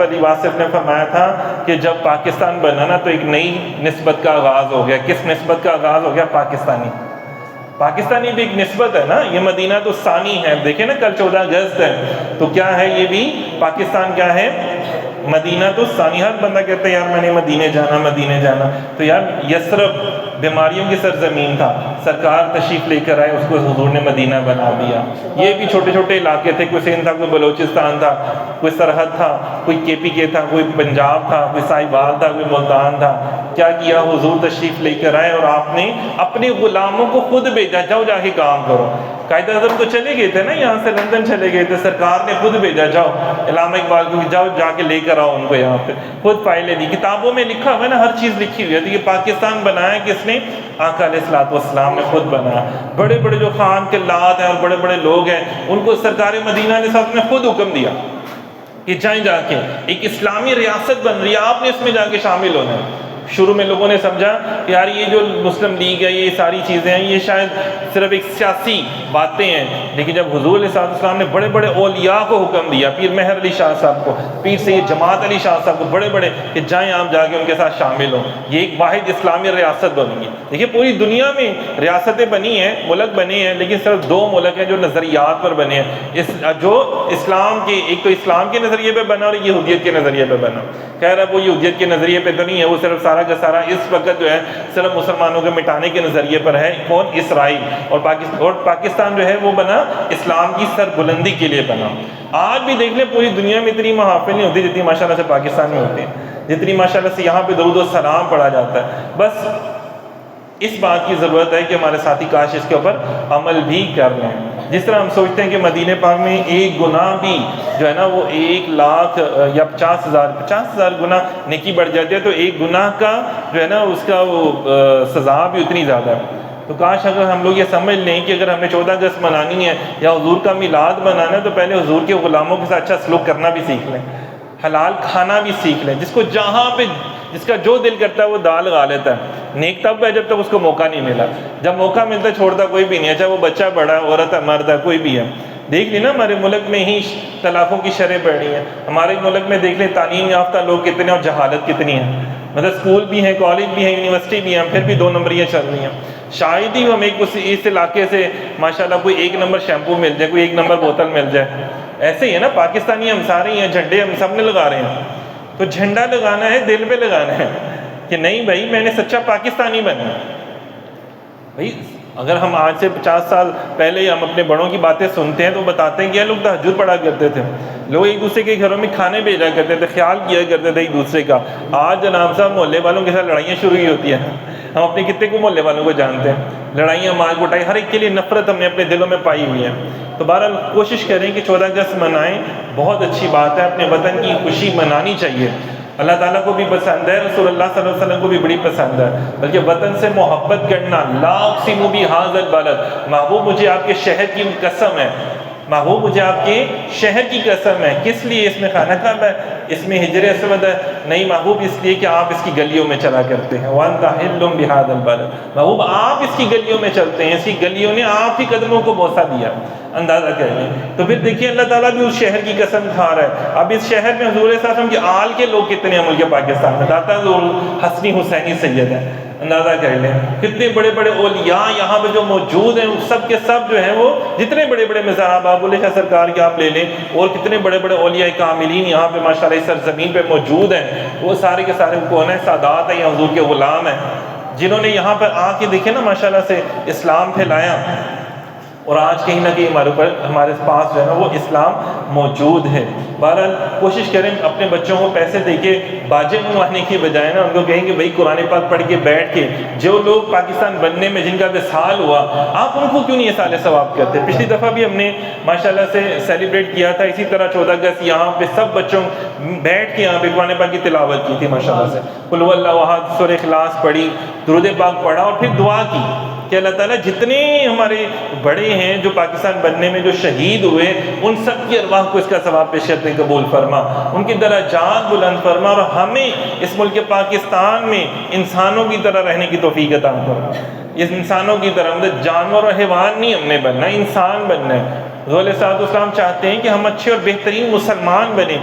علی واصف نے فرمایا تھا کہ جب پاکستان بنا نا تو ایک نئی نسبت کا آغاز ہو گیا. کس نسبت کا آغاز ہو گیا؟ پاکستانی بھی ایک نسبت ہے نا. یہ مدینہ تو ثانی ہے. دیکھیں نا کل 14 اگست ہے تو کیا ہے؟ یہ بھی پاکستان کیا ہے؟ مدینہ تو ثانی. ہر بندہ کہتا ہے یار میں نے مدینے جانا. تو یار یثرب بیماریوں کی سرزمین تھا. سرکار تشریف لے کر آئے, اس کو حضور نے مدینہ بنا دیا. یہ بھی چھوٹے چھوٹے علاقے تھے. کوئی سندھ تھا, کوئی بلوچستان تھا, کوئی سرحد تھا, کوئی KPK تھا, کوئی پنجاب تھا, کوئی ساہیوال تھا, کوئی ملتان تھا. کیا کیا؟ حضور تشریف لے کر آئے اور آپ نے اپنے غلاموں کو خود بھیجا, جاؤ جا کے کام کرو. قائد اعظم تو چلے گئے تھے نا, یہاں سے لندن چلے گئے تھے, سرکار نے خود بھیجا, جاؤ علامہ اقبال کو جاؤ جا کے لے کر آؤ ان کو یہاں پہ. خود فائلیں دی. کتابوں میں لکھا ہوا ہے نا, ہر چیز لکھی ہوئی ہے. تو یہ پاکستان بنایا کس نے؟ آقا علیہ الصلوۃ والسلام نے خود بنایا. بڑے بڑے جو خان قلات ہیں اور بڑے بڑے لوگ ہیں, ان کو سرکار مدینہ علیہ السلام نے خود حکم دیا کہ جائیں جا کے ایک اسلامی ریاست بن رہی ہے, آپ نے اس میں جا کے شامل ہونا ہے. شروع میں لوگوں نے سمجھا کہ یار یہ جو مسلم لیگ ہے, یہ ساری چیزیں ہیں, یہ شاید صرف ایک سیاسی باتیں ہیں. لیکن جب حضور علیہ السلام نے بڑے بڑے اولیاء کو حکم دیا, پیر مہر علی شاہ صاحب کو, پیر سید جماعت علی شاہ صاحب کو, بڑے بڑے, کہ جائیں آپ جا کے ان کے ساتھ شامل ہوں, یہ ایک واحد اسلامی ریاست بنے گی. دیکھیے پوری دنیا میں ریاستیں بنی ہیں, ملک بنے ہیں, لیکن صرف 2 ملک ہیں جو نظریات پر بنے ہیں. جو اسلام کے, ایک تو اسلام کے نظریے پہ بنا اور یہودیت کے نظریے پہ بنا. خیر اب وہ یہودیت کے نظریے پہ تو نہیں ہے, وہ صرف سارا کا سارا اس وقت جو ہے صرف مسلمانوں کے مٹانے کے نظریے پر ہے. کون؟ اسرائیل. اور پاکستان جو ہے وہ بنا اسلام کی سربلندی کے لیے بنا. آج بھی دیکھ لیں پوری دنیا میں اتنی محافل نہیں ہوتی جتنی ماشاءاللہ سے پاکستان میں ہوتی ہیں, جتنی ماشاءاللہ سے یہاں پہ درود و سلام پڑھا جاتا ہے. بس اس بات کی ضرورت ہے کہ ہمارے ساتھی کاش اس کے اوپر عمل بھی کر لیں. جس طرح ہم سوچتے ہیں کہ مدینہ پاک میں ایک گناہ بھی جو ہے نا وہ 1 لاکھ یا 50,000 گناہ نیکی بڑھ جاتی ہے, تو ایک گناہ کا جو ہے نا اس کا وہ سزا بھی اتنی زیادہ ہے. تو کاش اگر ہم لوگ یہ سمجھ لیں کہ اگر ہمیں 14 اگست منانی ہے یا حضور کا میلاد منانا ہے تو پہلے حضور کے غلاموں کے ساتھ اچھا سلوک کرنا بھی سیکھ لیں, حلال کھانا بھی سیکھ لیں. جس کو جہاں پہ جس کا جو دل کرتا ہے وہ دال لگا لیتا ہے. نیک تب ہے جب تک اس کو موقع نہیں ملا. جب موقع ملتا ہے چھوڑتا کوئی بھی نہیں ہے, چاہے وہ بچہ بڑا ہے, عورت ہے, مرد ہے, کوئی بھی ہے. دیکھ لیں نا ہمارے ملک میں ہی طلاقوں کی شرح بڑھ رہی ہیں. ہمارے ملک میں دیکھ لیں تعلیم یافتہ لوگ کتنے اور جہالت کتنی ہے. مطلب اسکول بھی ہیں, کالج بھی ہیں, یونیورسٹی بھی ہیں, پھر بھی 2 نمبریاں چل رہی ہیں. شاید ہی ہمیں اس علاقے سے ماشاءاللہ کوئی 1 نمبر شیمپو مل جائے, کوئی 1 نمبر بوتل مل جائے. ایسے ہی ہے نا, پاکستانی ہم سارے ہی ہیں, جھنڈے ہم سب نے لگا رہے ہیں. تو جھنڈا لگانا ہے, دل پہ لگانا ہے کہ نہیں بھائی میں نے سچا پاکستانی بننا. بھائی اگر ہم آج سے 50 سال پہلے ہم اپنے بڑوں کی باتیں سنتے ہیں تو بتاتے ہیں کہ یہ لوگ تہجد پڑھا کرتے تھے, لوگ ایک دوسرے کے گھروں میں کھانے بھیجا کرتے تھے, خیال کیا کرتے تھے ایک دوسرے کا. آج جناب صاحب محلے والوں کے ساتھ لڑائیاں شروع ہی ہوتی ہیں. ہم اپنے کتنے کو محلے والوں کو جانتے ہیں, لڑائیاں مار کٹائی, ہر ایک کے لیے نفرت ہم نے اپنے دلوں میں پائی ہوئی ہے. تو بہرحال کوشش کریں کہ 14 اگست منائیں, بہت اچھی بات ہے, اپنے وطن کی خوشی منانی چاہیے. اللہ تعالیٰ کو بھی پسند ہے, رسول اللہ صلی اللہ علیہ وسلم کو بھی بڑی پسند ہے. بلکہ وطن سے محبت کرنا, لا اقسم بہذا البلد, محبوب مجھے آپ کے شہر کی قسم ہے, محبوب مجھے آپ کے شہر کی قسم ہے. کس لیے؟ اس میں خانہ کعبہ ہے, اس میں حجر اسود ہے. نہیں محبوب اس لیے کہ آپ اس کی گلیوں میں چلا کرتے ہیں. وَأَنْتَ حِلٌّ بِهَذَا الْبَلَدِ, محبوب آپ اس کی گلیوں میں چلتے ہیں, اس کی گلیوں نے آپ کی قدموں کو بوسہ دیا. اندازہ کر لیں. تو پھر دیکھیے اللہ تعالیٰ بھی اس شہر کی قسم کھا رہا ہے. اب اس شہر میں حضور صلی اللہ علیہ وسلم کے آل کے لوگ کتنے ہیں ملک پاکستان میں, داتا حسنی حسینی سید ہیں. اندازہ کر لیں کتنے بڑے بڑے اولیاء یہاں پہ جو موجود ہیں, سب کے سب جو ہیں وہ جتنے بڑے بڑے مزار باب علیہ شاہ سرکار کے آپ لے لیں, اور کتنے بڑے بڑے اولیاء کاملین یہاں پہ ماشاءاللہ اس سرزمین پہ موجود ہیں. وہ سارے کے سارے کون ہیں؟ سادات ہیں, یا حضور کے غلام ہیں, جنہوں نے یہاں پر آ کے دیکھے نا ماشاءاللہ سے اسلام پھیلایا. اور آج کہیں نہ کہیں ہمارے پاس جو ہے نا وہ اسلام موجود ہے. بہرحال کوشش کریں اپنے بچوں کو پیسے دے کے باجے منگوانے کی بجائے نا ان کو کہیں کہ بھائی قرآن پاک پڑھ کے بیٹھ کے, جو لوگ پاکستان بننے میں جن کا وصال ہوا, آپ ان کو کیوں نہیں سال ثواب کرتے؟ پچھلی دفعہ بھی ہم نے ماشاءاللہ سے سیلیبریٹ کیا تھا اسی طرح 14 اگست, یہاں پہ سب بچوں بیٹھ کے یہاں پہ قرآن پاک کی تلاوت کی تھی ماشاءاللہ سے. قل هو اللہ احد, سورہ اخلاص پڑھی, درود پاک پڑھا, اور پھر دعا کی کہ اللہ تعالیٰ جتنے ہمارے بڑے ہیں جو پاکستان بننے میں جو شہید ہوئے, ان سب کی ارواح کو اس کا ثواب پیش کرتے قبول فرما, ان کی درجات بلند فرما, اور ہمیں اس ملک پاکستان میں انسانوں کی طرح رہنے کی توفیق عطا فرما. اس انسانوں کی طرح, مطلب جانور اور حیوان نہیں ہم نے بننا, انسان بننا ہے. رسول صلی اللہ علیہ وسلم چاہتے ہیں کہ ہم اچھے اور بہترین مسلمان بنیں.